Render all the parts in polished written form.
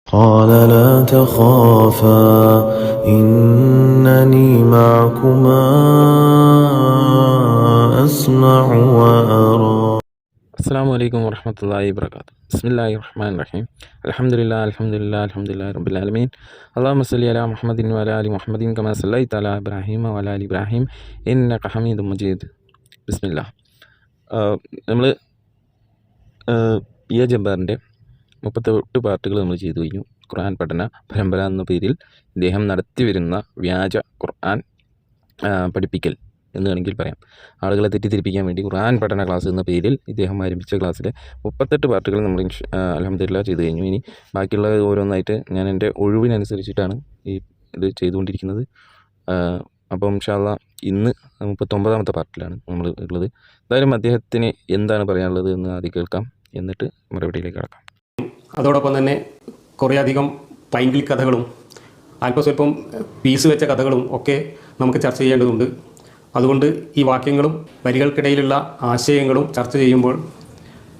قال لا تخافا إنني معكما أسمع وأرى. അസ്സാം വലൈക്കും വർഹമത്തുള്ളാഹി വബറകാതുഹു. ബിസ്മില്ലാഹിർ റഹ്മാനിർ റഹീം. അൽഹംദുലില്ലാഹി റബ്ബിൽ ആലമീൻ. അല്ലാഹുമ്മ സ്വല്ലി അലാ മുഹമ്മദിൻ വഅലാ ആലി മുഹമ്മദിൻ കമാ സ്വല്ലൈത അലാ ഇബ്രാഹീമ വഅലാ ആലി ഇബ്രാഹീം ഇന്നക ഹമീദും മജീദ്. ബിസ്മില്ലാഹ്. നമ്മൾ പി എ ജബ്ബാറിൻ്റെ 38 പാർട്ടുകൾ നമ്മൾ ചെയ്തു കഴിഞ്ഞു. ഖുർആൻ പഠന പരമ്പര എന്ന പേരിൽ ഇദ്ദേഹം നടത്തി വരുന്ന വ്യാജ ഖുർആൻ പഠിപ്പിക്കൽ എന്ന് വേണമെങ്കിൽ പറയാം. ആളുകളെ തെറ്റിദ്ധരിപ്പിക്കാൻ വേണ്ടി ഖുർആൻ പഠന ക്ലാസ് എന്ന പേരിൽ ഇദ്ദേഹം ആരംഭിച്ച ക്ലാസ്സിലെ 38 പാർട്ടുകൾ നമ്മൾ അൽഹംദുലില്ലാഹ് ചെയ്തു കഴിഞ്ഞു. ഇനി ബാക്കിയുള്ള ഓരോന്നായിട്ട് ഞാൻ എൻ്റെ ഒഴിവിനനുസരിച്ചിട്ടാണ് ഇത് ചെയ്തുകൊണ്ടിരിക്കുന്നത്. അപ്പം ഇൻഷാ അല്ലാഹ് ഇന്ന് 39ാമത്തെ പാർട്ടിലാണ് നമ്മൾ ഉള്ളത്. എന്തായാലും അദ്ദേഹത്തിന് എന്താണ് പറയാനുള്ളത് എന്ന് ആദ്യം കേൾക്കാം, എന്നിട്ട് മറുപടിയിലേക്ക് കടക്കാം. അതോടൊപ്പം തന്നെ കുറേയധികം പൈങ്കിളി കഥകളും അല്പസ്വല്പം പീസ് വെച്ച കഥകളും ഒക്കെ നമുക്ക് ചർച്ച ചെയ്യേണ്ടതുണ്ട്. അതുകൊണ്ട് ഈ വാക്യങ്ങളും വരികൾക്കിടയിലുള്ള ആശയങ്ങളും ചർച്ച ചെയ്യുമ്പോൾ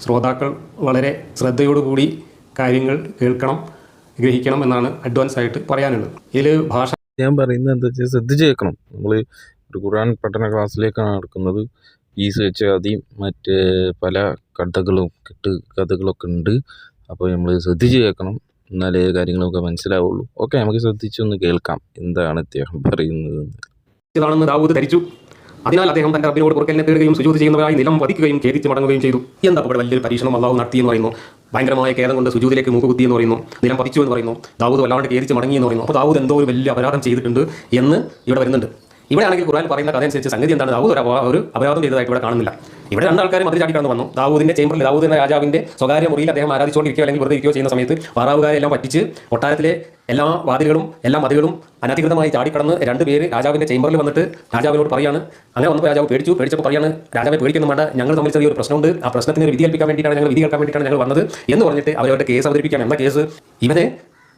ശ്രോതാക്കൾ വളരെ ശ്രദ്ധയോടുകൂടി കാര്യങ്ങൾ കേൾക്കണം, ഗ്രഹിക്കണം എന്നാണ് അഡ്വാൻസ് ആയിട്ട് പറയാനുള്ളത്. ഇതിൽ ഭാഷ ഞാൻ പറയുന്നത് എന്താ വെച്ചാൽ ശ്രദ്ധിച്ച് കേൾക്കണം. നമ്മൾ ഒരു ഖുർആൻ പഠന ക്ലാസ്സിലേക്കാണ് നടക്കുന്നത്. പീസ് വെച്ച കഥയും മറ്റ് പല കഥകളും കഥകളൊക്കെ ഉണ്ട്. അപ്പോൾ നമ്മൾ ശ്രദ്ധിച്ച് കേൾക്കണം, എന്നാലേ കാര്യങ്ങളൊക്കെ മനസ്സിലാവുള്ളൂ. ഓക്കെ, നമുക്ക് ശ്രദ്ധിച്ചൊന്ന് കേൾക്കാം എന്താണ് അദ്ദേഹം പറയുന്നത്. ാണെന്ന് ദാവൂദ് ധരിച്ചു. അതിനാൽ അദ്ദേഹം തന്റെ റബ്ബിനോട് പൊറുക്കലിനെ തേടുകയും സുജൂദ് ചെയ്യുന്നവരായി നിലം വധിക്കുകയും ഖേദിച്ച് മടങ്ങുകയും ചെയ്തു. എന്താ ഇവിടെ വലിയൊരു പരീക്ഷണം അല്ലാഹു നടത്തി എന്ന് പറയുന്നു. ഭയങ്കരമായ ഖേദം കൊണ്ട് സുജൂദിലേക്ക് മൂക്കുകുത്തി എന്ന് പറയുന്നു, നിലം പതിച്ചു എന്ന് പറയുന്നു. ദാവൂദ് വല്ലാണ്ട് ഖേദിച്ച് മടങ്ങി എന്ന് പറയുന്നു. അപ്പോൾ ദാവൂദ് എന്തോ ഒരു വലിയ അപരാധം ചെയ്തിട്ടുണ്ട് എന്ന് ഇവിടെ വരുന്നുണ്ട്. ഇവിടെ ആണെങ്കിൽ ഖുർആൻ പറയുന്ന കഥ അനുസരിച്ച് സംഗതി എന്താണ്, ദാവൂദ് ഒരു അപരാധം ചെയ്തതായിട്ട് ഇവിടെ കാണുന്നില്ല. ഇവിടെ രണ്ടാൾക്കാരും മതിൽ ചാടി കടന്നു വന്നു. ദാവൂദിന്റെ ചേംബറിൽ, ദാവൂദ് എന്ന രാജാവിന്റെ സ്വകാര്യ മുറിയിൽ അദ്ദേഹം ആരാധിച്ചുകൊണ്ടിരിക്കുകയോ അല്ലെങ്കിൽ വെറുതെ ഇരിക്കുകയോ ചെയ്യുന്ന സമയത്ത് പാറാവുകാരെ എല്ലാം പറ്റിച്ച് കൊട്ടാരത്തിലെ എല്ലാ വാതിലുകളും എല്ലാ മതിലുകളും അനധികൃതമായി ചാടിക്കടന്ന് 2 പേര് രാജാവിന്റെ ചേംബറിൽ വന്നിട്ട് രാജാവിനോട് പറയാണ്. അങ്ങനെ വന്നപ്പോൾ രാജാവ് പേടിച്ചപ്പോൾ പറയാണ്, രാജാവെ പേടിക്കുന്നു വേണ്ട, ഞങ്ങൾ തമ്മിൽ ചെറിയൊരു പ്രശ്നമുണ്ട്, ആ പ്രശ്നത്തിന് ഒരു വിധി കേൾപ്പിക്കാൻ വേണ്ടിയിട്ടാണ് ഞങ്ങൾ വന്നത് എന്ന് പറഞ്ഞിട്ട് അവരവരുടെ കേസ് അവതരിപ്പിക്കാൻ. എന്ന കേസ്, ഇവനെ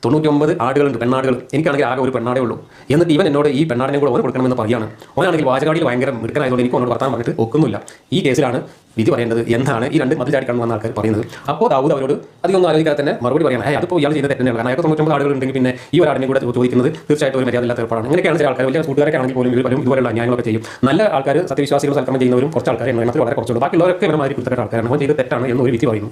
99 ആടുകളുണ്ട്, പെണ്ണാടുകൾ. എനിക്കാണെങ്കിൽ ആകെ ഒരു പെണ്ണാടേ ഉള്ളൂ. എന്നിട്ട് ഇവൻ എന്നോട് ഈ പെണ്ണാടിനെ കൂടെ ഓൻ കൊടുക്കണമെന്ന് പറയുകയാണ്. ഓനാണെങ്കിൽ വാചകാടിയിൽ ഭയങ്കര മിടുക്കനായതുകൊണ്ട് എനിക്ക് അവനോട് വർത്താനം പറഞ്ഞിട്ട് ഒക്കുന്നില്ല. ഈ കേസിലാണ് വിധി പറയേണ്ടത് എന്നാണ് ഈ 2 മതിൽ ചാടിക്കണം വന്ന ആൾക്കാർ പറയുന്നത്. അപ്പോൾ ദാവൂദ് അവരോട് അധികം ആലോചിക്കാതെ തന്നെ മറുപടി പറയണം, അതിപ്പോൾ ഇയാൾ ചെയ്യുന്ന തെറ്റന്നെയാണ്. കാരണം 99 ആടുകൾ ഉണ്ടെങ്കിൽ പിന്നെ ഈ ഒരാടിനെ കൂടെ ചോദിക്കുന്നത് തീർച്ചയായിട്ടും ഒരു മര്യാദയില്ലാത്ത ഏർപ്പാടാണ്. അങ്ങനെയൊക്കെയാണ് ചില ആൾക്കാർ, വലിയ കൂട്ടുകാരൊക്കെ ആണെങ്കിൽ പോലും ഇതുപോലെയുള്ള അന്യായങ്ങളൊക്കെ ചെയ്യും. നല്ല ആൾക്കാർ, സത്യവിശ്വാസികളും സൽക്കർമ്മം ചെയ്യുന്നവരും കുറച്ച് ആൾക്കാർ എണ്ണത്തിൽ വളരെ കുറച്ചുള്ളൂ. ബാക്കിയുള്ളവരൊക്കെ ഇവരുമാതിരി കുറ്റപ്പെട്ട ആൾക്കാരാണ്. അവൻ ചെയ്ത് തെറ്റാണ് എന്ന് ഒരു വിധി പറയുന്നു.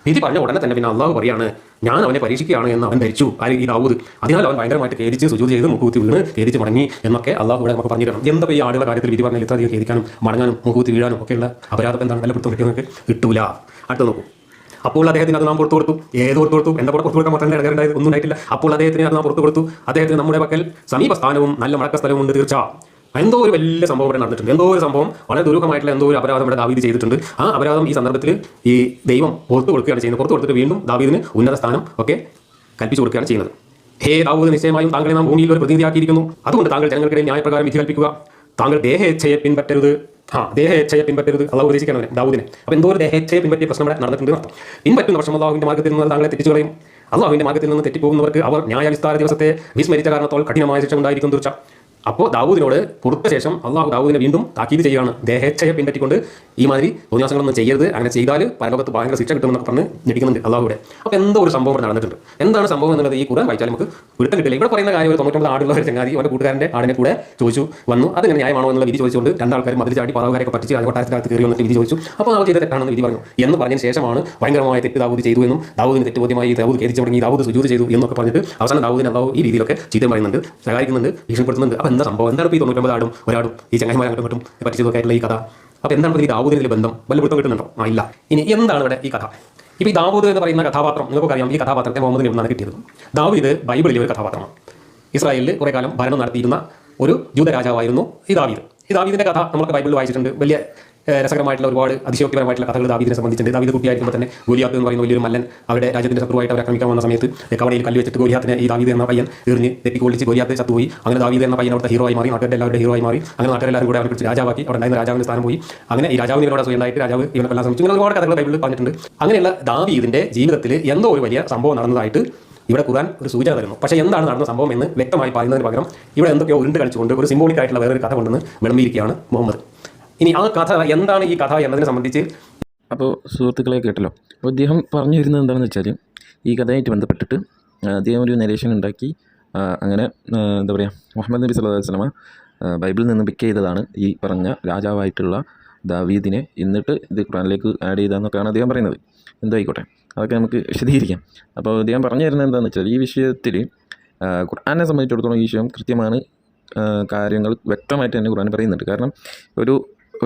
വിധി പറഞ്ഞ ഉടനെ തന്നെ പിന്നെ അള്ളാഹു പറയാണ്, ഞാൻ അവനെ പരീക്ഷിക്കുകയാണ് എന്ന് അവൻ ധരിച്ചു, ഈ ദാവൂദ്. അതിനാൽ അവൻ ഭയങ്കരമായിട്ട് ഖേദിച്ച് സുജൂദ് ചെയ്ത് മുക്കുകുത്തി വീണ് ഖേദിച്ച് മടങ്ങി എന്നൊക്കെ അള്ളാഹു ഇവിടെ നമുക്ക് പറഞ്ഞു തരണം. എന്താ ഈ ആളുകളുടെ കാര്യത്തിൽ വിധി പറഞ്ഞാൽ ഇത്രയധികം ഖേദിക്കാനും മടങ്ങാനും മുക്കുകുത്തി വീഴാനും ഒക്കെയുള്ള അപരാധം എന്താണ് വല്ല പിടുത്തം കിട്ടുന്നതൊക്കെ കിട്ടൂല. അടുത്ത് നോക്കൂ. അപ്പോൾ അദ്ദേഹത്തിന് അത് നാം പുറത്തു കൊടുത്തു. ഏത് പുറത്തു കൊടുത്തു? എന്താ പുറത്തു കൊടുക്കാൻ മാത്രം ഇടകേണ്ടായത് ഒന്നും ഉണ്ടായിട്ടില്ല. അപ്പോൾ അദ്ദേഹത്തിന് അത് നാം പുറത്തു കൊടുത്തു. അദ്ദേഹത്തിന് നമ്മുടെ പക്കൽ സമീപസ്ഥാനവും നല്ല മടക്ക സ്ഥലവും ഉണ്ട്. തീർച്ച എന്തോ ഒരു വലിയ സംഭവം ഇവിടെ നടന്നിട്ടുണ്ട്. എന്തോ ഒരു സംഭവം, വളരെ ദുരൂഹമായിട്ടുള്ള എന്തോ ഒരു അപരാധം ഇവിടെ ദാവീദ് ചെയ്തിട്ടുണ്ട്. ആ അപരാധം ഈ സന്ദർഭത്തിൽ ഈ ദൈവം പുറത്തു കൊടുക്കുകയാണ് ചെയ്യുന്നത്. പുറത്തു കൊടുത്തിട്ട് വീണ്ടും ദാവീദിന് ഉന്നത സ്ഥാനം ഒക്കെ കൽപ്പിച്ചു കൊടുക്കുകയാണ് ചെയ്യുന്നത്. ഹേ ദാവൂദ്, നിശ്ചയമായും താങ്കളെ നാം ഭൂമിയിൽ ഒരു പ്രതിനിധിയാക്കിയിരിക്കുന്നു. അതുകൊണ്ട് താങ്കൾ ജനങ്ങൾക്കിടയിൽ ന്യായപ്രകാരം വിധി കൽപ്പിക്കുക. താങ്കൾ ദേഹേച്ഛയെ പിൻപറ്റരുത്. ദേഹേച്ഛയെ പിൻപറ്റരുത് അള്ളാഹു ഉപദേശിക്കണം ദാവൂദിനെ. അപ്പോൾ എന്തോ ഒരു ദേഹേച്ഛയെ പിൻപറ്റിയ പ്രശ്നം ഇവിടെ നടന്നിട്ടുണ്ട്. പിൻപറ്റുന്ന വർഷം അള്ളാഹുവിന്റെ മാർഗ്ഗത്തിൽ നിന്ന് താങ്കളെ തെറ്റിച്ചു കളയും. അള്ളാഹുവിന്റെ മാർഗ്ഗത്തിൽ നിന്ന് തെറ്റിപ്പോകുന്നവർക്ക് അവർ ന്യായാധിഷ്ഠാന ദിവസത്തെ വിസ്മരിച്ച കാരണത്തോൾ കഠിനമായ ശിക്ഷ ഉണ്ടായിരിക്കും തീർച്ച. അപ്പോൾ ദാവൂദിനോട് കൊടുത്ത ശേഷം അള്ളാഹു ദാവൂദിനെ വീണ്ടും താക്കീത് ചെയ്യുകയാണ്, ദേഹേച്ഛയെ പിൻപറ്റിക്കൊണ്ട് ഈ മാതിരി തോന്നിയാസങ്ങളൊന്നും ചെയ്യരുത്, അങ്ങനെ ചെയ്താൽ പരലോകത്ത് ഭയങ്കര ശിക്ഷ കിട്ടുമെന്നൊക്കെ പറഞ്ഞ് ഞെട്ടിക്കുന്നുണ്ട് അള്ളാഹുവിടെ. അപ്പോൾ എന്തോ ഒരു സംഭവം ഇവിടെ നടന്നിട്ടുണ്ട്. എന്താണ് സംഭവം എന്നുള്ളത് ഈ ഖുർആൻ വായിച്ചാൽ നമുക്ക് പിടുത്തം കിട്ടില്ല. ഇവിടെ പറയുന്ന കാര്യം, ഒരു 99 ആടുള്ള ഒരു ചങ്ങാതി അവൻ്റെ കൂട്ടുകാരൻ്റെ ആടിനെ കൂടെ ചോദിച്ചു വന്നു. അതിങ്ങനെ ന്യായമാണോ എന്നുള്ള വിധി ചോദിച്ചുകൊണ്ട് 2 ആൾക്കാർ മതിൽ ചാടി പാറാവുകാരെയൊക്കെ പറ്റിച്ച് കൊട്ടാരത്തിനകത്ത് കയറി വന്നിട്ട് വിധി ചോദിച്ചു. അപ്പോൾ അവർ ചെയ്ത തെറ്റാണെന്ന് വിധി പറഞ്ഞു. എന്ന് പറഞ്ഞതിന് ശേഷമാണ് ഭയങ്കരമായ തെറ്റ് ദാവൂദ് ചെയ്തു എന്നും ദാവൂദിന് തെറ്റ് ബോധ്യമായി ദാവൂദ് ഖേദിച്ച് തുടങ്ങി, ദാവൂദ് സുജൂദ് ചെയ്തു എന്നൊക്കെ പറഞ്ഞിട്ട് അവസാനം ദാവൂദിനെ അള്ളാഹു ഈ രീതിയിലൊക്കെ ചീത്തം പറയുന്നുണ്ട്, സഹായിക്കുന്നുണ്ട്, ഭീഷണിപ്പെടുത്തുന്നുണ്ട്. അപ്പോൾ എന്താ സംഭവം? എന്താണ് ഈ 99 ആടും ഒരാടും ഈ ചങ്ങായിമാരെ അങ്ങോട്ടും പറ്റിച്ചതൊക്കെ ആയിട്ടുള്ള ഈ കഥ? അപ്പോൾ എന്താണ് ഈ ദാവൂദിന്റെ ബന്ധം? വല്ല പിടുത്തം കിട്ടുന്നുണ്ടോ? ഇല്ല. ഇനി എന്താണ് ഇവിടെ ഈ കഥ? ഇപ്പോൾ ഈ ദാവൂദ് എന്ന് പറയുന്ന കഥാപാത്രം നിങ്ങൾക്ക് അറിയാം. ഈ കഥാപാത്രത്തെ മുഹമ്മദിന് നിന്നാണ് കിട്ടിയത്. ദാവീദ് ബൈബിളിലെ ഒരു കഥാപാത്രമാണ്. ഇസ്രായേലിൽ കുറേ കാലം ഭരണം നടത്തിയിരുന്ന ഒരു ജൂത രാജാവായിരുന്നു ഈ ദാവീദ്. ഈ ദാവീദിന്റെ കഥ നമ്മളൊക്കെ ബൈബിളിൽ വായിച്ചിട്ടുണ്ട്. വലിയ രസകരമായിട്ടുള്ള ഒരുപാട് അതിശയോക്തിപരമായിട്ടുള്ള കഥകൾ ദാവീദിനെ സംബന്ധിച്ചിട്ടുണ്ട്. ദാവീദ് കുട്ടിയായിരിക്കുമ്പോൾ തന്നെ ഗോലിയാത്ത് എന്ന് പറയുന്ന വലിയൊരു മല്ലൻ അവരുടെ രാജ്യത്തിന്റെ ശത്രുവായിട്ട് അവർ ആക്രമിക്കാൻ വന്ന സമയത്ത് കവണയിൽ കല്ല് വെച്ചിട്ട് ഗോലിയാത്തിനെ ഈ ദാവീദ് എന്ന പയ്യൻ എറിഞ്ഞ് തെറ്റിക്കൊള്ളിച്ച് ഗോലിയാത്ത് ചത്തുപോയി. അങ്ങനെ ദാവീദ് എന്ന പയ്യൻ അവിടുത്തെ ഹീറോ ആയി മാറി, നാട്ടുകാരുടെ എല്ലാവരുടെ ഹീറോ ആയി മാറി. അങ്ങനെ നാട്ടുകാരെല്ലാവരും കൂടെ അവരെ പിടിച്ച് രാജാവാക്കി. അവിടെ ഉണ്ടായിരുന്ന രാജാവിന്റെ സ്ഥാനം പോയി. അങ്ങനെ ഈ രാജാവിന് ഇവരോട് സ്വയമായിട്ട് രാജാവ് ഇവനെ കൊല്ലാൻ ശ്രമിച്ചു. ഇങ്ങനെ ഒരുപാട് കഥകൾ ബൈബിളിൽ പറഞ്ഞിട്ടുണ്ട്. അങ്ങനെയുള്ള ദാവീദിന്റെ ജീവിതത്തിൽ എന്തോ ഒരു വലിയ സംഭവം നടന്നതായിട്ട് ഇവിടെ ഖുർആൻ ഒരു സൂചന തരുന്നു. പക്ഷേ എന്താണ് നടന്ന സംഭവം എന്ന് വ്യക്തമായി പറയുന്നതിന് പകരം ഇവിടെ എന്തൊക്കെയോ ഉരുണ്ട് കളിച്ചുകൊണ്ട് ഒരു സിംബോളിക് ആയിട്ടുള്ള വേറൊരു കഥ കൊണ്ടുവന്ന് വിളമ്പിയിരിക്കുകയാണ് മുഹമ്മദ്. ഇനി ആ കഥ എന്താണ്, ഈ കഥ എന്നതിനെ സംബന്ധിച്ച് അപ്പോൾ സുഹൃത്തുക്കളെ കേട്ടല്ലോ. അപ്പോൾ അദ്ദേഹം പറഞ്ഞു വരുന്നത് എന്താണെന്ന് വെച്ചാൽ, ഈ കഥയായിട്ട് ബന്ധപ്പെട്ടിട്ട് അദ്ദേഹം ഒരു നരേഷൻ ഉണ്ടാക്കി അങ്ങനെ എന്താ പറയുക, മുഹമ്മദ് നബി സല്ലല്ലാഹു അലൈഹി വസല്ലമ ബൈബിളിൽ നിന്ന് പിക്ക് ചെയ്തതാണ് ഈ പറഞ്ഞ രാജാവായിട്ടുള്ള ദാവീദിനെ, എന്നിട്ട് ഇത് ഖുർആനിലേക്ക് ആഡ് ചെയ്താന്നൊക്കെയാണ് അദ്ദേഹം പറയുന്നത്. എന്തായിക്കോട്ടെ, അതൊക്കെ നമുക്ക് വിശദീകരിക്കാം. അപ്പോൾ അദ്ദേഹം പറഞ്ഞു തരുന്നത് എന്താണെന്ന് വെച്ചാൽ, ഈ വിഷയത്തിൽ ഖുർആനെ സംബന്ധിച്ചിടത്തോളം ഈ വിഷയം കൃത്യമാണ്, കാര്യങ്ങൾ വ്യക്തമായിട്ട് തന്നെ ഖുർആൻ പറയുന്നുണ്ട്. കാരണം ഒരു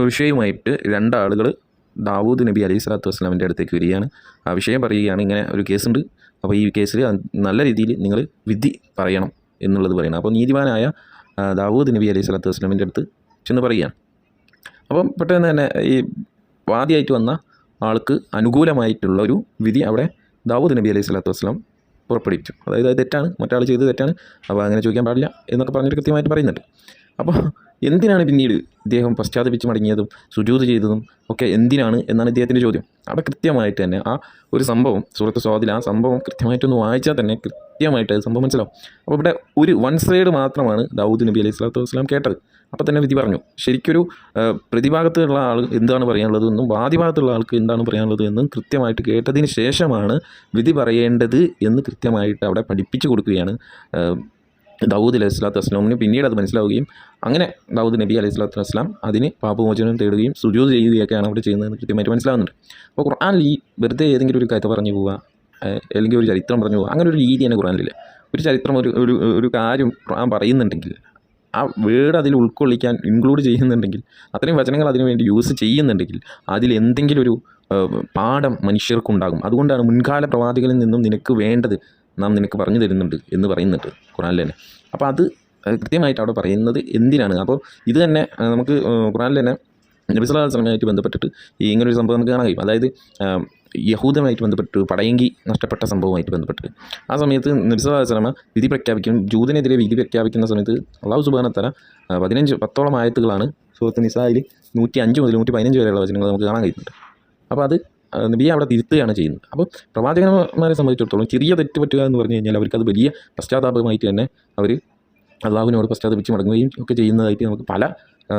വിഷയവുമായിട്ട് രണ്ടാളുകൾ ദാവൂദ് നബി അലൈഹി സ്വലാത്തു വസ്സലാമിൻ്റെ അടുത്തേക്ക് വരികയാണ്. ആ വിഷയം പറയുകയാണ്, ഇങ്ങനെ ഒരു കേസുണ്ട്, അപ്പോൾ ഈ കേസിൽ നല്ല രീതിയിൽ നിങ്ങൾ വിധി പറയണം എന്നുള്ളത് പറയണം. അപ്പോൾ നീതിമാനായ ദാവൂദ് നബി അലൈഹി സ്വലാത്തു വസ്സലാമിൻ്റെ അടുത്ത് ചെന്ന് പറയുകയാണ്. അപ്പം പെട്ടെന്ന് തന്നെ ഈ വാദിയായിട്ട് വന്ന ആൾക്ക് അനുകൂലമായിട്ടുള്ള ഒരു വിധി അവിടെ ദാവൂദ് നബി അലൈഹി സ്വലാത്തു വസ്സലാം പുറപ്പെടുവിച്ചു. അതായത് അത് തെറ്റാണ്, മറ്റാൾ ചെയ്തത് തെറ്റാണ്, അപ്പോൾ അങ്ങനെ ചോദിക്കാൻ പാടില്ല എന്നൊക്കെ പറഞ്ഞിട്ട് കൃത്യമായിട്ട് പറയുന്നുണ്ട്. അപ്പോൾ എന്തിനാണ് പിന്നീട് ഇദ്ദേഹം പശ്ചാത്തപിച്ച് മടങ്ങിയതും സുജൂദ് ചെയ്തതും ഒക്കെ എന്തിനാണ് എന്നാണ് ഇദ്ദേഹത്തിൻ്റെ ചോദ്യം. അവിടെ കൃത്യമായിട്ട് തന്നെ ആ ഒരു സംഭവം സൂറത്ത് സ്വാദിൽ ആ സംഭവം കൃത്യമായിട്ടൊന്ന് വായിച്ചാൽ തന്നെ കൃത്യമായിട്ട് അത് സംഭവം മനസ്സിലാവും. അപ്പോൾ ഇവിടെ ഒരു വൺ സൈഡ് മാത്രമാണ് ദാവൂദ് നബി അലൈഹി സ്വലാത്തു വസ്സലാം കേട്ടത്. അപ്പോൾ തന്നെ വിധി പറഞ്ഞു. ശരിക്കൊരു പ്രതിഭാഗത്തുള്ള ആൾ എന്താണ് പറയാനുള്ളത് എന്നും വാദിഭാഗത്തുള്ള ആൾക്ക് എന്താണ് പറയാനുള്ളത് എന്നും കൃത്യമായിട്ട് കേട്ടതിന് ശേഷമാണ് വിധി പറയേണ്ടത് എന്ന് കൃത്യമായിട്ട് അവിടെ പഠിപ്പിച്ചു കൊടുക്കുകയാണ് ദാവൂദ് അലൈഹി സ്വലാത്തു വസ്സലാമിന്. പിന്നീട് അത് മനസ്സിലാവുകയും അങ്ങനെ ദാവൂദ് നബി അലൈഹി സ്വലാത്തു വസ്സലാം അതിന് പാപമോചനം തേടുകയും സുജൂദ് ചെയ്യുകയൊക്കെയാണ് അവിടെ ചെയ്യുന്നതെന്ന് കൃത്യമായിട്ട് മനസ്സിലാവുന്നുണ്ട്. അപ്പോൾ ഖുർആനിൽ ഈ വെറുതെ ഏതെങ്കിലും ഒരു കഥ പറഞ്ഞു പോവുക, അല്ലെങ്കിൽ ഒരു ചരിത്രം പറഞ്ഞു പോവുക, അങ്ങനെ ഒരു രീതി തന്നെ ഖുർആനിലില്ല. ഒരു ചരിത്രം ഒരു കാര്യം ഖുർആൻ പറയുന്നുണ്ടെങ്കിൽ ആ വേർഡ് അതിൽ ഉൾക്കൊള്ളിക്കാൻ ഇൻക്ലൂഡ് ചെയ്യുന്നുണ്ടെങ്കിൽ, അത്രയും വചനങ്ങൾ അതിനു വേണ്ടി യൂസ് ചെയ്യുന്നുണ്ടെങ്കിൽ അതിൽ എന്തെങ്കിലും ഒരു പാഠം മനുഷ്യർക്കുണ്ടാകും. അതുകൊണ്ടാണ് മുൻകാല പ്രവാചകനിൽ നിന്നും നിനക്ക് വേണ്ടത് നാം നിനക്ക് പറഞ്ഞു തരുന്നുണ്ട് എന്ന് പറയുന്നുണ്ട് ഖുർആനിൽ തന്നെ. അപ്പോൾ അത് കൃത്യമായിട്ട് അവിടെ പറയുന്നത് എന്തിനാണ്. അപ്പോൾ ഇത് തന്നെ നമുക്ക് ഖുർആനിൽ തന്നെ നബി സല്ലല്ലാഹു അലൈഹി വസല്ലമയുമായിട്ട് ബന്ധപ്പെട്ടിട്ട് ഇങ്ങനൊരു സംഭവം നമുക്ക് കാണാൻ കഴിയും. അതായത് യഹൂദമായിട്ട് ബന്ധപ്പെട്ട് പടയങ്കി നഷ്ടപ്പെട്ട സംഭവമായിട്ട് ബന്ധപ്പെട്ട് ആ സമയത്ത് നബി സല്ലല്ലാഹു അലൈഹി വസല്ലമ വിധി പ്രഖ്യാപിക്കും, ജൂതനെതിരെ വിധി പ്രഖ്യാപിക്കുന്ന സമയത്ത് അല്ലാഹു സുബ്ഹാനഹു വ തആല 10 ആയത്തുകളാണ് സൂറത്ത് നിസായിൽ 105 മുതൽ 115 വരെയുള്ള വചനങ്ങൾ നമുക്ക് കാണാൻ കഴിയുന്നുണ്ട്. അപ്പോൾ അത് നബിയെ അവിടെ തിരുത്തുകയാണ് ചെയ്യുന്നത്. അപ്പോൾ പ്രവാചകന്മാരെ സംബന്ധിച്ചിടത്തോളം ചെറിയ തെറ്റ് പറ്റുക എന്ന് പറഞ്ഞു കഴിഞ്ഞാൽ അവർക്കത് വലിയ പശ്ചാത്താപമായിട്ട് തന്നെ അവർ അള്ളാഹുവിനോട് പശ്ചാത്തപിച്ച് മടങ്ങുകയും ഒക്കെ ചെയ്യുന്നതായിട്ട് നമുക്ക് പല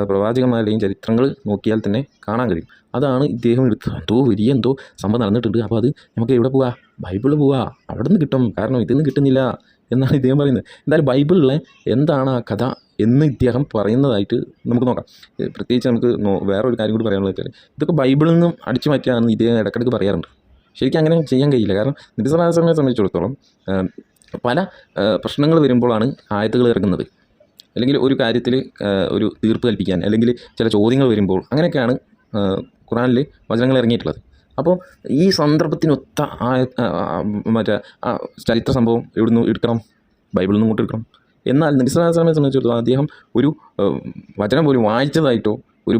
പ്രവാചകന്മാരുടെയും ചരിത്രങ്ങൾ നോക്കിയാൽ തന്നെ കാണാൻ കഴിയും. അതാണ് ഇദ്ദേഹം എടുത്ത് എന്തോ സംഭവം നടന്നിട്ടുണ്ട്, അപ്പോൾ അത് നമുക്ക് എവിടെ പോവാ, ബൈബിളിൽ പോവാ, അവിടെ നിന്ന് കിട്ടും, കാരണം ഇതിന്ന് കിട്ടുന്നില്ല എന്നാണ് ഇദ്ദേഹം പറയുന്നത്. എന്തായാലും ബൈബിളിലെ എന്താണ് ആ കഥ എന്ന് ഇദ്ദേഹം പറയുന്നതായിട്ട് നമുക്ക് നോക്കാം. പ്രത്യേകിച്ച് നമുക്ക് വേറൊരു കാര്യം കൂടി പറയാനുള്ളത് വെച്ചാൽ ഇതൊക്കെ ബൈബിളിൽ നിന്നും അടിച്ചു മാറ്റിയാണെന്ന് ഇദ്ദേഹം ഇടയ്ക്കിടയ്ക്ക് പറയാറുണ്ട്. ശരിക്കും അങ്ങനെ ചെയ്യാൻ കഴിയില്ല. കാരണം നബി സല്ലല്ലാഹു അലൈഹി വസല്ലമയെ സംബന്ധിച്ചിടത്തോളം പല പ്രശ്നങ്ങൾ വരുമ്പോഴാണ് ആയത്തുകൾ ഇറങ്ങുന്നത്, അല്ലെങ്കിൽ ഒരു കാര്യത്തിൽ ഒരു തീർപ്പ് കൽപ്പിക്കാൻ, അല്ലെങ്കിൽ ചില ചോദ്യങ്ങൾ വരുമ്പോൾ, അങ്ങനെയൊക്കെയാണ് ഖുർആനിൽ വചനങ്ങൾ ഇറങ്ങിയിട്ടുള്ളത്. അപ്പോൾ ഈ സന്ദർഭത്തിനൊത്ത മറ്റേ ചരിത്ര സംഭവം എവിടുന്ന് എടുക്കണം, ബൈബിളിൽ നിന്ന് ഇങ്ങോട്ട് എടുക്കണം. എന്നാൽ നബി സല്ലല്ലാഹു അലൈഹി വസല്ലമയെ സംബന്ധിച്ചിടത്തോളം അദ്ദേഹം ഒരു വചനം പോലും വായിച്ചതായിട്ടോ, ഒരു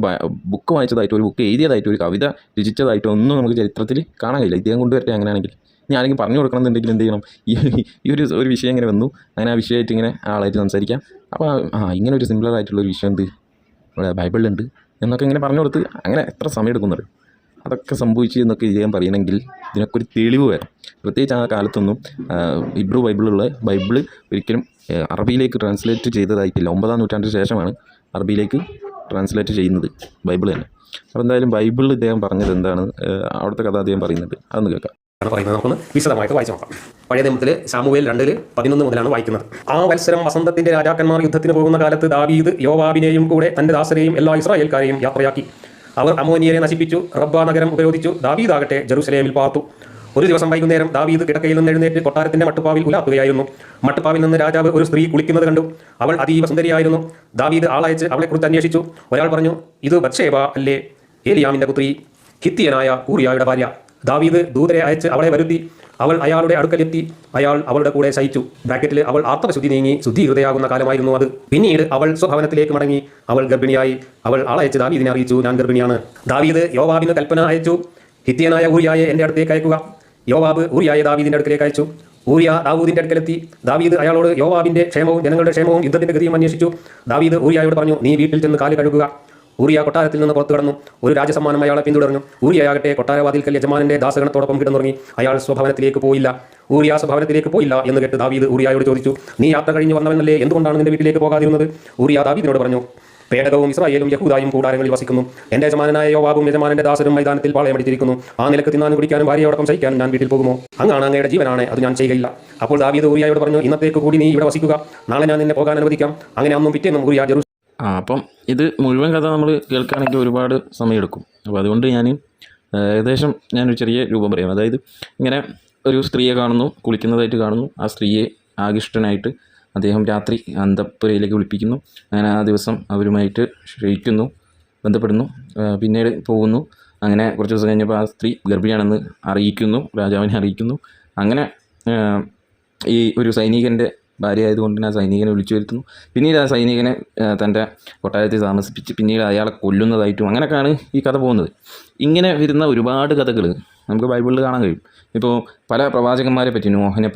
ബുക്ക് വായിച്ചതായിട്ടോ, ഒരു ബുക്ക് എഴുതിയതായിട്ടോ, ഒരു കവിത രചിച്ചതായിട്ടോ ഒന്നും നമുക്ക് ചരിത്രത്തിൽ കാണാൻ കഴിയില്ല. ഇദ്ദേഹം കൊണ്ടുവരട്ടെ അങ്ങനെയാണെങ്കിൽ. ഇനി ആരെങ്കിലും പറഞ്ഞു കൊടുക്കണം എന്നുണ്ടെങ്കിൽ എന്ത് ചെയ്യണം, ഈ ഒരു വിഷയം ഇങ്ങനെ വന്നു, അങ്ങനെ ആ വിഷയമായിട്ട് ഇങ്ങനെ ആളായിട്ട് സംസാരിക്കാം. അപ്പോൾ ഇങ്ങനെ ഒരു സിമിലറായിട്ടുള്ളൊരു വിഷയം എന്ത് ഇവിടെ ബൈബിളിലുണ്ട് എന്നൊക്കെ ഇങ്ങനെ പറഞ്ഞു കൊടുത്ത് അങ്ങനെ എത്ര സമയം എടുക്കുന്നത്. അതൊക്കെ സംഭവിച്ചു എന്നൊക്കെ ഇദ്ദേഹം പറയണമെങ്കിൽ ഇതിനൊക്കെ ഒരു തെളിവ് വരാം. പ്രത്യേകിച്ച് ആ കാലത്തൊന്നും ഹിബ്രു ബൈബിളുള്ള ബൈബിള് ഒരിക്കലും അറബിയിലേക്ക് ട്രാൻസ്ലേറ്റ് ചെയ്തതായിട്ടില്ല. 9-ാം നൂറ്റാണ്ടിന് ശേഷമാണ് അറബിയിലേക്ക് ട്രാൻസ്ലേറ്റ് ചെയ്യുന്നത് ബൈബിൾ തന്നെ. അപ്പോൾ എന്തായാലും ബൈബിളിൽ ഇദ്ദേഹം പറഞ്ഞത് എന്താണ്, അവിടുത്തെ കഥ അദ്ദേഹം പറയുന്നുണ്ട്, അതൊന്ന് കേൾക്കാം. പറയുന്നത് നമുക്കൊന്ന് വിശദമായിട്ട് വായിച്ചു നോക്കാം. പഴയ നിയമത്തിൽ ശമൂവേൽ 2:11 മുതലാണ് വായിക്കുന്നത്. ആ വത്സരം വസന്തത്തിന്റെ രാജാക്കന്മാർ യുദ്ധത്തിന് പോകുന്ന കാലത്ത് ദാവീദ് യോവാബിനെയും കൂടെ തന്റെ ദാസരെയും എല്ലാ ഇസ്രായേൽക്കാരെയും യാത്രയാക്കി. അവർ അമ്മോനിയരെ നശിപ്പിച്ചു, റബ്ബ നഗരം ഉപരോധിച്ചു. ദാവീദാകട്ടെ ജെറുസലേമിൽ പാർത്തു. ഒരു ദിവസം വൈകുന്നേരം ദാവീദ് കിടക്കയിൽ നിന്ന് എഴുന്നേറ്റ് കൊട്ടാരത്തിന്റെ മട്ടുപ്പാവിൽ ഉലാത്തുകയായിരുന്നു. മട്ടുപ്പാവിൽ നിന്ന് രാജാവ് ഒരു സ്ത്രീ കുളിക്കുന്നത് കണ്ടു. അവൾ അതീവ സുന്ദരിയായിരുന്നു. ദാവീദ് ആളയച്ച് അവളെക്കുറിച്ച് അന്വേഷിച്ചു. ഒരാൾ പറഞ്ഞു, ഇത് ബത്ശേബ അല്ലേ, ഏലിയാമിന്റെ പുത്രി, ഹിത്തിയനായ ഊറിയായുടെ ഭാര്യ. ദാവീദ് ദൂതരെ അയച്ച് അവളെ വരുത്തി. അവൾ അയാളുടെ അടുക്കലെത്തി. അയാൾ അവളുടെ കൂടെ ശയിച്ചു. ബ്രാക്കറ്റിൽ അവൾ ആർത്തവശുദ്ധി നീങ്ങി ശുദ്ധീകൃതയാകുന്ന കാലമായിരുന്നു അത്. പിന്നീട് അവൾ സ്വഭവനത്തിലേക്ക് മടങ്ങി. അവൾ ഗർഭിണിയായി. അവൾ ആളയച്ച് ദാവീദിനെ അറിയിച്ചു, ഞാൻ ഗർഭിണിയാണ്. ദാവീദ് യോവാബിന് കൽപ്പന അയച്ചു, ഹിത്തിയനായ ഊറിയായെ എൻ്റെ അടുത്തേക്ക് അയക്കുക. യോവാബ് ഊറിയായെ ദാവീദിന്റെ അടുക്കലേക്ക് അയച്ചു. ഊറിയ ദാവൂദിന്റെ അടുക്കലെത്തി. ദാവീദ് അയാളോട് യോവാബിന്റെ ക്ഷേമവും ജനങ്ങളുടെ ക്ഷേമവും യുദ്ധത്തിന്റെ ഗതിയും അന്വേഷിച്ചു. ദാവീദ് ഊറിയായോട് പറഞ്ഞു, നീ വീട്ടിൽ ചെന്ന് കാല് കഴുകുക. ഊറിയ കൊട്ടാരത്തിൽ നിന്ന് പുറത്തു കടന്നു. ഒരു രാജസമ്മാനം അയാളെ പിന്തുടർന്നു. ഊറിയാകട്ടെ കൊട്ടാരവാതിൽക്കൽ യജമാനന്റെ ദാസഗണത്തോടൊപ്പം കിടന്നുറങ്ങി. അയാൾ സ്വഭവനത്തിലേക്ക് പോയില്ല. ഊറിയ സ്വഭവനത്തിലേക്ക് പോയില്ല എന്ന് കേട്ട് ദാവീദ് ഊറിയായോട് ചോദിച്ചു, നീ യാത്ര കഴിഞ്ഞ് വന്നവനല്ലേ, എന്തുകൊണ്ടാണ് നിന്റെ വീട്ടിലേക്ക് പോകാതിരുന്നത്? ഊറിയ ദാവീദിനോട് പറഞ്ഞു, പേടകവും ഇസ്രായേലും യഹൂദായും കൂടാരങ്ങളിൽ വസിക്കുന്നു. എൻ്റെ യജമാനായ യോവാബും യജമാനന്റെ ദാസരും മൈതാനത്തിൽ പാളയമടിച്ചിരിക്കുന്നു. ആ നിലക്ക് തിന്നാനും കുടിക്കാനും ഭാര്യയോടൊപ്പം ശയിക്കാനും ഞാൻ വീട്ടിൽ പോകുമോ? അങ്ങാണ് അങ്ങയുടെ ജീവനാണ്, അത് ഞാൻ ചെയ്യുകയില്ല. അപ്പോൾ ദാവീദ് ഊരിയായോട് പറഞ്ഞു, ഇന്നത്തേക്ക് കൂടി നീ ഇവിടെ വസിക്കുക, നാളെ ഞാൻ നിന്നെ പോകാൻ അനുവദിക്കാം. അങ്ങനെ അന്നും പിറ്റേന്നും ഊരിയ അപ്പം ഇത് മുഴുവൻ കഥ നമ്മൾ കേൾക്കുകയാണെങ്കിൽ ഒരുപാട് സമയമെടുക്കും. അപ്പോൾ അതുകൊണ്ട് ഏകദേശം ഞാനൊരു ചെറിയ രൂപം പറയാം. അതായത് ഇങ്ങനെ ഒരു സ്ത്രീയെ കാണുന്നു, കുളിക്കുന്നതായിട്ട് കാണുന്നു. ആ സ്ത്രീയെ ആകൃഷ്ടനായിട്ട് അദ്ദേഹം രാത്രി അന്തഃപുരയിലേക്ക് വിളിപ്പിക്കുന്നു. അങ്ങനെ ആ ദിവസം അവരുമായിട്ട് ക്ഷയിക്കുന്നു, ബന്ധപ്പെടുന്നു, പിന്നീട് പോകുന്നു. അങ്ങനെ കുറച്ച് ദിവസം കഴിഞ്ഞപ്പോൾ ആ സ്ത്രീ ഗർഭിണിയാണെന്ന് അറിയിക്കുന്നു, രാജാവിനെ അറിയിക്കുന്നു. അങ്ങനെ ഈ ഒരു സൈനികൻ്റെ ഭാര്യ ആയതുകൊണ്ട് തന്നെ ആ സൈനികനെ വിളിച്ചു വരുത്തുന്നു. പിന്നീട് ആ സൈനികനെ തൻ്റെ കൊട്ടാരത്തിൽ താമസിപ്പിച്ച് പിന്നീട് അയാളെ കൊല്ലുന്നതായിട്ടും അങ്ങനെയൊക്കെയാണ് ഈ കഥ പോകുന്നത്. ഇങ്ങനെ വരുന്ന ഒരുപാട് കഥകൾ നമുക്ക് ബൈബിളിൽ കാണാൻ കഴിയും. ഇപ്പോൾ പല പ്രവാചകന്മാരെ പറ്റി, നോഹയെ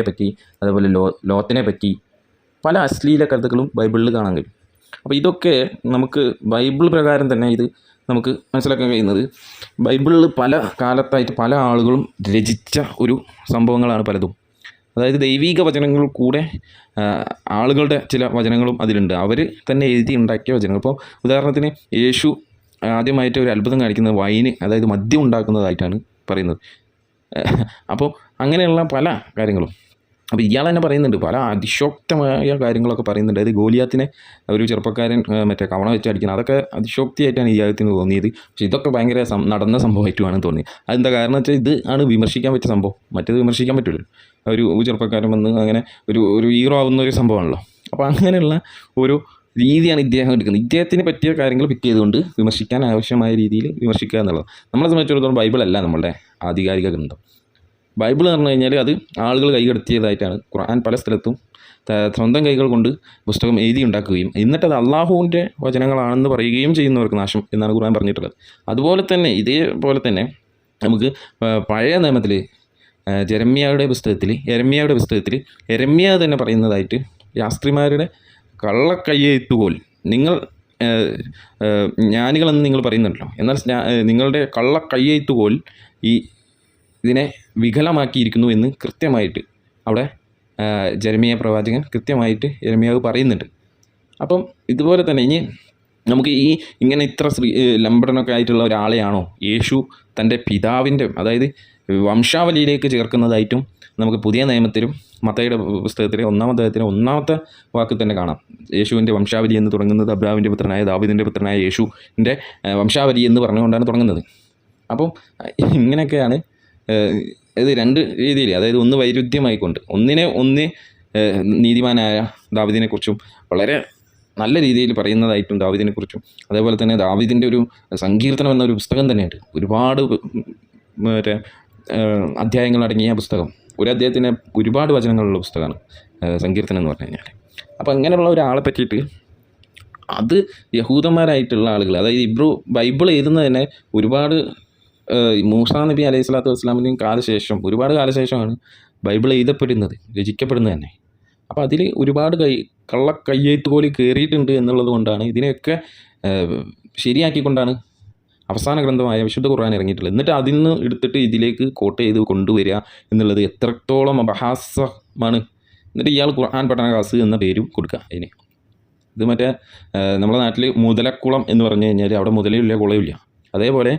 പറ്റി, അതേപോലെ ലോത്തിനെ പറ്റി പല അശ്ലീല കഥകളും ബൈബിളിൽ കാണാൻ കഴിയും. അപ്പോൾ ഇതൊക്കെ നമുക്ക് ബൈബിൾ പ്രകാരം തന്നെ ഇത് നമുക്ക് മനസ്സിലാക്കാൻ കഴിയുന്നത് ബൈബിളിൽ പല കാലത്തായിട്ട് പല ആളുകളും രചിച്ച ഒരു സംഭവങ്ങളാണ് പലതും. അതായത് ദൈവിക വചനങ്ങൾ കൂടെ ആളുകളുടെ ചില വചനങ്ങളും അതിലുണ്ട്. അവർ തന്നെ എഴുതി ഉണ്ടാക്കിയ വചനങ്ങൾ. ഇപ്പോൾ ഉദാഹരണത്തിന് യേശു ആദ്യമായിട്ട് ഒരു അത്ഭുതം കാണിക്കുന്നത് വൈന്, അതായത് മദ്യം ഉണ്ടാക്കുന്നതായിട്ടാണ് പറയുന്നത്. അപ്പോൾ അങ്ങനെയുള്ള പല കാര്യങ്ങളും. അപ്പോൾ ഇയാൾ തന്നെ പറയുന്നുണ്ട്, പല അതിശോക്തമായ കാര്യങ്ങളൊക്കെ പറയുന്നുണ്ട്. അതായത് ഗോലിയാത്തിനെ ഒരു ചെറുപ്പക്കാരൻ കവണ വെച്ച് അടിക്കുന്നത്, അതൊക്കെ അതിശോക്തിയായിട്ടാണ് ഇയാളത്തിന് തോന്നിയത്. പക്ഷേ ഇതൊക്കെ ഭയങ്കര നടന്ന സംഭവമായിട്ടുമാണ് തോന്നിയത്. അതെന്താ കാരണം വെച്ചാൽ ഇത് ആണ് വിമർശിക്കാൻ പറ്റിയ സംഭവം, മറ്റേത് വിമർശിക്കാൻ പറ്റില്ല. ഒരു ചെറുപ്പക്കാരൻ വന്ന് അങ്ങനെ ഒരു ഹീറോ ആവുന്ന ഒരു സംഭവമാണല്ലോ. അപ്പോൾ അങ്ങനെയുള്ള ഒരു രീതിയാണ് ഇദ്ദേഹം എടുക്കുന്നത്. ഇദ്ദേഹത്തിന് പറ്റിയ കാര്യങ്ങൾ പിക്ക് ചെയ്തുകൊണ്ട് വിമർശിക്കാൻ ആവശ്യമായ രീതിയിൽ വിമർശിക്കുക എന്നുള്ളത്. നമ്മളെ സംബന്ധിച്ചിടത്തോളം ബൈബിളല്ല നമ്മളുടെ ആധികാരിക ഗ്രന്ഥം. ബൈബിൾ എന്ന് പറഞ്ഞു കഴിഞ്ഞാൽ അത് ആളുകൾ കൈകടത്തിയതായിട്ടാണ്. ഖുർആൻ പല സ്ഥലത്തും സ്വന്തം കൈകൾ കൊണ്ട് പുസ്തകം എഴുതി ഉണ്ടാക്കുകയും എന്നിട്ടത് അള്ളാഹുവിൻ്റെ വചനങ്ങളാണെന്ന് പറയുകയും ചെയ്യുന്നവർക്ക് നാശം എന്നാണ് ഖുർആൻ പറഞ്ഞിട്ടുള്ളത്. അതുപോലെ തന്നെ ഇതേപോലെ തന്നെ നമുക്ക് പഴയ നിയമത്തിൽ യെരമ്യായുടെ പുസ്തകത്തിൽ യെരമ്യ തന്നെ പറയുന്നതായിട്ട് ശാസ്ത്രിമാരുടെ കള്ളക്കയ്യെഴുത്തുകോൽ നിങ്ങൾ ജ്ഞാനികളെന്ന് നിങ്ങൾ പറയുന്നുണ്ടല്ലോ, എന്നാൽ നിങ്ങളുടെ കള്ളക്കയ്യെഴുത്തുകോൽ ഇതിനെ വികലമാക്കിയിരിക്കുന്നു എന്ന് കൃത്യമായിട്ട് അവിടെ യെരമ്യ പ്രവാചകൻ കൃത്യമായിട്ട് യെരമ്യാവ് പറയുന്നുണ്ട്. അപ്പം ഇതുപോലെ തന്നെ ഇനി നമുക്ക് ഇങ്ങനെ ഇത്ര ലംബടനൊക്കെ ആയിട്ടുള്ള ഒരാളെയാണോ യേശു തൻ്റെ പിതാവിൻ്റെ, അതായത് വംശാവലിയിലേക്ക് ചേർക്കുന്നതായിട്ടും നമുക്ക് പുതിയ നിയമത്തിലും മത്തായിയുടെ പുസ്തകത്തിലെ 1-ാം അധ്യായത്തിലെ 1-ാമത്തെ വാക്കിൽ തന്നെ കാണാം. യേശുവിൻ്റെ വംശാവലി എന്ന് തുടങ്ങുന്നത് അബ്രാഹാമിൻ്റെ പുത്രനായ ദാവീദിൻ്റെ പുത്രനായ യേശുവിൻ്റെ വംശാവലി എന്ന് പറഞ്ഞുകൊണ്ടാണ് തുടങ്ങുന്നത്. അപ്പം ഇങ്ങനെയൊക്കെയാണ് ഇത് രണ്ട് രീതിയിൽ, അതായത് ഒന്ന് വൈരുദ്ധ്യമായിക്കൊണ്ട് ഒന്ന് നീതിമാനായ ദാവീദിനെക്കുറിച്ചും വളരെ നല്ല രീതിയിൽ പറയുന്നതായിട്ടും ദാവീദിനെക്കുറിച്ചും, അതേപോലെ തന്നെ ദാവീദിൻ്റെ ഒരു സങ്കീർത്തനം എന്നൊരു പുസ്തകം തന്നെയുണ്ട്. ഒരുപാട് അധ്യായങ്ങളടങ്ങിയ പുസ്തകം, ഒരു അധ്യായത്തിന് ഒരുപാട് വചനങ്ങളുള്ള പുസ്തകമാണ് സങ്കീർത്തനം എന്ന് പറഞ്ഞു കഴിഞ്ഞാൽ. അപ്പോൾ അങ്ങനെയുള്ള ഒരാളെ പറ്റിയിട്ട് അത് യഹൂദന്മാരായിട്ടുള്ള ആളുകൾ, അതായത് ബൈബിൾ എഴുതുന്നത് തന്നെ ഒരുപാട് മൂസാ നബി അലൈഹി സ്വലാത്തു വസ്സലാമിൻ്റെയും കാലശേഷം, ഒരുപാട് കാലശേഷമാണ് ബൈബിൾ എഴുതപ്പെടുന്നത്, രചിക്കപ്പെടുന്നത് തന്നെ. അപ്പോൾ അതിൽ ഒരുപാട് കള്ളക്കയ്യെഴുത്തുകോല് കയറിയിട്ടുണ്ട് എന്നുള്ളത് കൊണ്ടാണ് ഇതിനെയൊക്കെ ശരിയാക്കിക്കൊണ്ടാണ് അവസാന ഗ്രന്ഥമായ വിശുദ്ധ ഖുർആൻ ഇറങ്ങിയിട്ടുള്ളത്. എന്നിട്ട് അതിൽ നിന്ന് എടുത്തിട്ട് ഇതിലേക്ക് കോട്ട് ചെയ്ത് കൊണ്ടുവരിക എന്നുള്ളത് എത്രത്തോളം അപഹാസ്യമാണ്. എന്നിട്ട് ഇയാൾ ഖുർആൻ പഠന ക്ലാസ് എന്ന പേരും കൊടുക്കുക അതിന്. ഇത് നമ്മുടെ നാട്ടിൽ മുതലക്കുളം എന്ന് പറഞ്ഞു കഴിഞ്ഞാൽ അവിടെ മുതലയില്ല കുളമില്ല. അതേപോലെ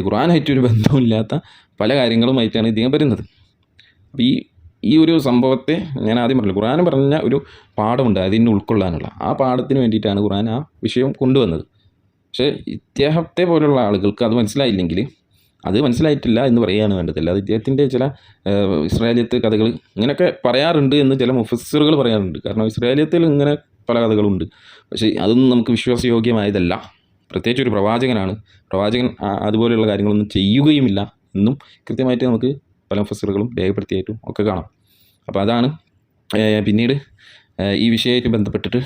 ഖുർആനായിട്ടൊരു ബന്ധമില്ലാത്ത പല കാര്യങ്ങളുമായിട്ടാണ് ഇദ്ദേഹം വരുന്നത്. അപ്പോൾ ഈ ഒരു സംഭവത്തെ ഞാൻ ആദ്യം പറഞ്ഞു, ഖുർആൻ പറഞ്ഞ ഒരു പാഠമുണ്ട് അതിന് ഉൾക്കൊള്ളാനുള്ള, ആ പാഠത്തിന് വേണ്ടിയിട്ടാണ് ഖുർആൻ ആ വിഷയം കൊണ്ടുവന്നത്. പക്ഷേ ഇദ്ദേഹത്തെ പോലുള്ള ആളുകൾക്ക് അത് മനസ്സിലായില്ലെങ്കിൽ അത് മനസ്സിലായിട്ടില്ല എന്ന് പറയുകയാണ് വേണ്ടത്. അല്ലാതെ ഇദ്ദേഹത്തിൻ്റെ ചില ഇസ്രായേലിയത്ത് കഥകൾ ഇങ്ങനെയൊക്കെ പറയാറുണ്ട് എന്ന് ചില മുഫസ്സിറുകൾ പറയാറുണ്ട്. കാരണം ഇസ്രായേലിയത്തിൽ ഇങ്ങനെ പല കഥകളുണ്ട്. പക്ഷേ അതൊന്നും നമുക്ക് വിശ്വാസയോഗ്യമായതല്ല. പ്രത്യേകിച്ച് ഒരു പ്രവാചകൻ അതുപോലെയുള്ള കാര്യങ്ങളൊന്നും ചെയ്യുകയുമില്ല എന്നും കൃത്യമായിട്ട് നമുക്ക് പല മുഫസ്സിറുകളും രേഖപ്പെടുത്തിയായിട്ടും ഒക്കെ കാണാം. അപ്പോൾ അതാണ് പിന്നീട് ഈ വിഷയമായിട്ട് ബന്ധപ്പെട്ടിട്ട്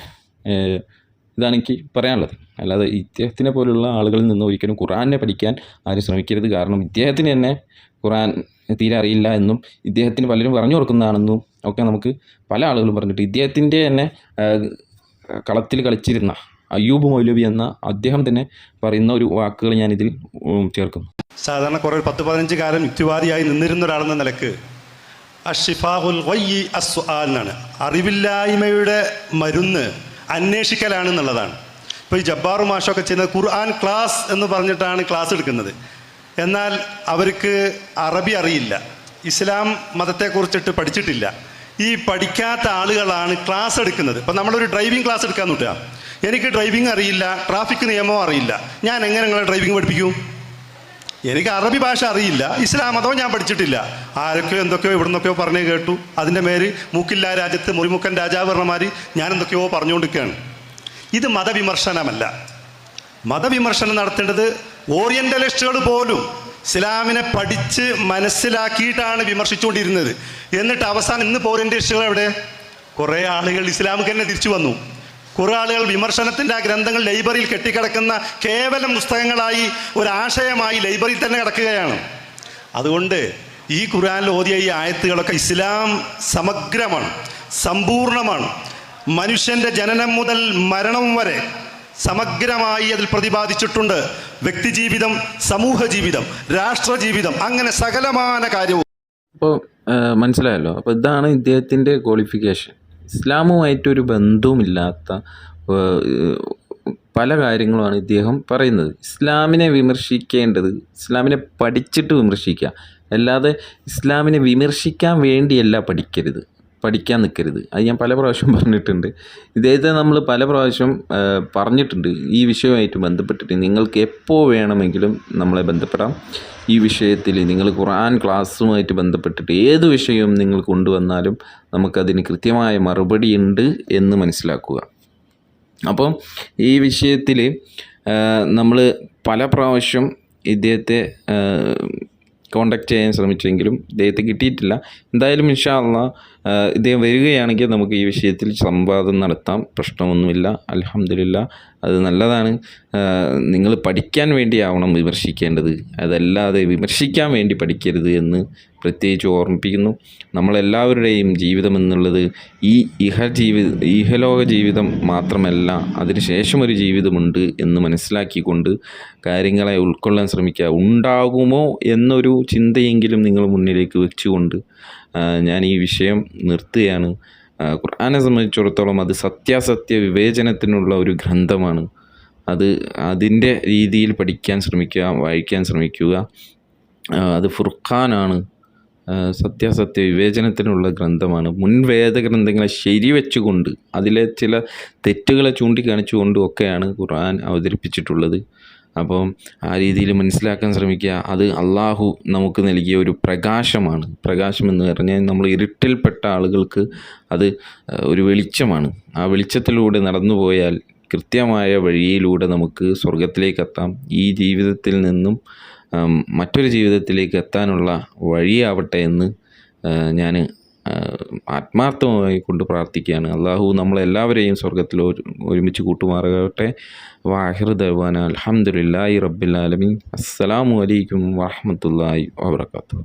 ഇതാണ് എനിക്ക് പറയാനുള്ളത്. അല്ലാതെ ഇദ്ദേഹത്തിനെ പോലുള്ള ആളുകളിൽ നിന്ന് ഒരിക്കലും ഖുർആനെ പഠിക്കാൻ ആരും ശ്രമിക്കരുത്. കാരണം ഇദ്ദേഹത്തിന് തന്നെ ഖുർആൻ തീരെ അറിയില്ല എന്നും ഇദ്ദേഹത്തിന് പലരും പറഞ്ഞു കൊടുക്കുന്നതാണെന്നും ഒക്കെ നമുക്ക് പല ആളുകളും പറഞ്ഞിട്ട്, ഇദ്ദേഹത്തിൻ്റെ തന്നെ കളത്തിൽ കളിച്ചിരുന്ന അയ്യൂബ് മൗലവി എന്ന അദ്ദേഹം തന്നെ പറയുന്ന ഒരു വാക്കുകൾ ഞാനിതിൽ ചേർക്കുന്നു. സാധാരണ കുറേ 10-15 കാലം യുക്തിവാദിയായി നിന്നിരുന്ന ഒരാളെന്ന നിലക്ക് അഷിഫാഹുൽ ഗയ്യി അസ്സുആൽ എന്നാണ്, അറിവില്ലായ്മയുടെ മരുന്ന് അന്വേഷിക്കലാണ് എന്നുള്ളതാണ്. ഇപ്പോൾ ഈ ജബ്ബാറു മാഷൊക്കെ ചെയ്യുന്നത് ഖുർആൻ ക്ലാസ് എന്ന് പറഞ്ഞിട്ടാണ് ക്ലാസ് എടുക്കുന്നത്. എന്നാൽ അവർക്ക് അറബി അറിയില്ല, ഇസ്ലാം മതത്തെക്കുറിച്ചിട്ട് പഠിച്ചിട്ടില്ല. ഈ പഠിക്കാത്ത ആളുകളാണ് ക്ലാസ് എടുക്കുന്നത്. ഇപ്പം നമ്മളൊരു ഡ്രൈവിംഗ് ക്ലാസ് എടുക്കാൻ നോക്കുക, എനിക്ക് ഡ്രൈവിംഗ് അറിയില്ല, ട്രാഫിക് നിയമവും അറിയില്ല, ഞാൻ എങ്ങനെ നിങ്ങളെ ഡ്രൈവിംഗ് പഠിപ്പിക്കും? എനിക്ക് അറബി ഭാഷ അറിയില്ല, ഇസ്ലാം മതവും ഞാൻ പഠിച്ചിട്ടില്ല. ആരൊക്കെയോ എന്തൊക്കെയോ ഇവിടെ നിന്നൊക്കെയോ പറഞ്ഞു കേട്ടു, അതിൻ്റെ മേല് മൂക്കില്ലാ രാജ്യത്ത് മുറിമുക്കൻ രാജാവ് പറഞ്ഞമാതിരി ഞാൻ എന്തൊക്കെയോ പറഞ്ഞുകൊണ്ടിരിക്കുകയാണ്. ഇത് മതവിമർശനമല്ല. മതവിമർശനം നടത്തേണ്ടത് ഓറിയൻ്റലിസ്റ്റുകൾ പോലും ഇസ്ലാമിനെ പഠിച്ച് മനസ്സിലാക്കിയിട്ടാണ് വിമർശിച്ചുകൊണ്ടിരുന്നത്. എന്നിട്ട് അവസാനം ഇന്ന് ഓറിയൻ്റലിസ്റ്റുകൾ എവിടെ? കുറേ ആളുകൾ ഇസ്ലാമിക്ക് തന്നെ തിരിച്ചു വന്നു. കുറേ ആളുകൾ വിമർശനത്തിൻ്റെ ആ ഗ്രന്ഥങ്ങൾ ലൈബ്രറിയിൽ കെട്ടിക്കിടക്കുന്ന കേവലം പുസ്തകങ്ങളായി ഒരാശയമായി ലൈബ്രറിയിൽ തന്നെ കിടക്കുകയാണ്. അതുകൊണ്ട് ഈ ഖുർആനിൽ ഓതിയ ഈ ആയത്തുകളൊക്കെ ഇസ്ലാം സമഗ്രമാണ്, സമ്പൂർണമാണ്. മനുഷ്യൻ്റെ ജനനം മുതൽ മരണം വരെ സമഗ്രമായി അതിൽ പ്രതിപാദിച്ചിട്ടുണ്ട്. വ്യക്തിജീവിതം, സമൂഹ ജീവിതം, രാഷ്ട്രജീവിതം, അങ്ങനെ സകലമാന കാര്യവും. അപ്പോൾ മനസ്സിലായല്ലോ. അപ്പോൾ ഇതാണ് ഇദ്ദേഹത്തിൻ്റെ ക്വാളിഫിക്കേഷൻ. ഇസ്ലാമുമായിട്ടൊരു ബന്ധവുമില്ലാത്ത പല കാര്യങ്ങളുമാണ് ഇദ്ദേഹം പറയുന്നത്. ഇസ്ലാമിനെ വിമർശിക്കേണ്ടത് ഇസ്ലാമിനെ പഠിച്ചിട്ട് വിമർശിക്കുക, അല്ലാതെ ഇസ്ലാമിനെ വിമർശിക്കാൻ വേണ്ടിയല്ല പഠിക്കാൻ നിൽക്കരുത്. അത് ഞാൻ പല പ്രാവശ്യം പറഞ്ഞിട്ടുണ്ട്. ഇദ്ദേഹത്തെ നമ്മൾ പല പ്രാവശ്യം പറഞ്ഞിട്ടുണ്ട് ഈ വിഷയവുമായിട്ട് ബന്ധപ്പെട്ടിട്ട്. നിങ്ങൾക്ക് എപ്പോൾ വേണമെങ്കിലും നമ്മളെ ബന്ധപ്പെടാം. ഈ വിഷയത്തിൽ നിങ്ങൾ ഖുർആൻ ക്ലാസ്സുമായിട്ട് ബന്ധപ്പെട്ടിട്ട് ഏത് വിഷയവും നിങ്ങൾ കൊണ്ടുവന്നാലും നമുക്കതിന് കൃത്യമായ മറുപടി ഉണ്ട് എന്ന് മനസ്സിലാക്കുക. അപ്പം ഈ വിഷയത്തിൽ നമ്മൾ പല പ്രാവശ്യം ഇദ്ദേഹത്തെ കോണ്ടാക്ട് ചെയ്യാൻ ശ്രമിച്ചെങ്കിലും ഇദ്ദേഹത്തെ കിട്ടിയിട്ടില്ല. എന്തായാലും ഇൻഷാ അല്ലാഹ് ഇദ്ദേഹം വരികയാണെങ്കിൽ നമുക്ക് ഈ വിഷയത്തിൽ സംവാദം നടത്താം, പ്രശ്നമൊന്നുമില്ല. അൽഹംദുലില്ലാഹ്, അത് നല്ലതാണ്. നിങ്ങൾ പഠിക്കാൻ വേണ്ടിയാവണം വിമർശിക്കേണ്ടത്, അതല്ലാതെ വിമർശിക്കാൻ വേണ്ടി പഠിക്കരുത് എന്ന് പ്രത്യേകിച്ച് ഓർമ്മിപ്പിക്കുന്നു. നമ്മളെല്ലാവരുടെയും ജീവിതം എന്നുള്ളത് ഈ ഇഹലോക ജീവിതം മാത്രമല്ല, അതിനുശേഷം ഒരു ജീവിതമുണ്ട് എന്ന് മനസ്സിലാക്കിക്കൊണ്ട് കാര്യങ്ങളെ ഉൾക്കൊള്ളാൻ ശ്രമിക്കുക. ഉണ്ടാകുമോ എന്നൊരു ചിന്തയെങ്കിലും നിങ്ങൾ മുന്നിലേക്ക് വെച്ചുകൊണ്ട് ഞാൻ ഈ വിഷയം നിർത്തുകയാണ്. ഖുർആനെ സംബന്ധിച്ചിടത്തോളം അത് സത്യാസത്യ വിവേചനത്തിനുള്ള ഒരു ഗ്രന്ഥമാണ്. അതിൻ്റെ രീതിയിൽ പഠിക്കാൻ ശ്രമിക്കുക, വായിക്കാൻ ശ്രമിക്കുക. അത് ഫുർഖാനാണ്, സത്യാസത്യ വിവേചനത്തിനുള്ള ഗ്രന്ഥമാണ്. മുൻ വേദഗ്രന്ഥങ്ങളെ ശരിവെച്ചുകൊണ്ട് അതിലെ ചില തെറ്റുകളെ ചൂണ്ടിക്കാണിച്ചുകൊണ്ടും ഒക്കെയാണ് ഖുർആൻ അവതരിപ്പിച്ചിട്ടുള്ളത്. അപ്പം ആ രീതിയിൽ മനസ്സിലാക്കാൻ ശ്രമിക്കുക. അത് അള്ളാഹു നമുക്ക് നൽകിയ ഒരു പ്രകാശമാണ്. പ്രകാശം എന്ന് പറഞ്ഞാൽ നമ്മൾ ഇരുട്ടിൽപ്പെട്ട ആളുകൾക്ക് അത് ഒരു വെളിച്ചമാണ്. ആ വെളിച്ചത്തിലൂടെ നടന്നു പോയാൽ കൃത്യമായ വഴിയിലൂടെ നമുക്ക് സ്വർഗത്തിലേക്ക് എത്താം. ഈ ജീവിതത്തിൽ നിന്നും മറ്റൊരു ജീവിതത്തിലേക്ക് എത്താനുള്ള വഴിയാവട്ടെ എന്ന് ഞാൻ ആത്മാർത്ഥമായി കൊണ്ട് പ്രാർത്ഥിക്കുകയാണ്. അള്ളാഹു നമ്മളെല്ലാവരെയും സ്വർഗത്തിൽ ഒരുമിച്ച് കൂട്ടുമാറാകട്ടെ. വാഹിർ ദഅ്വാനാ അൽഹംദുലില്ലാഹി റബ്ബിൽ ആലമീൻ. അസ്സലാമു അലൈക്കും വറഹ്മത്തുള്ളാഹി വബറകാതുഹു.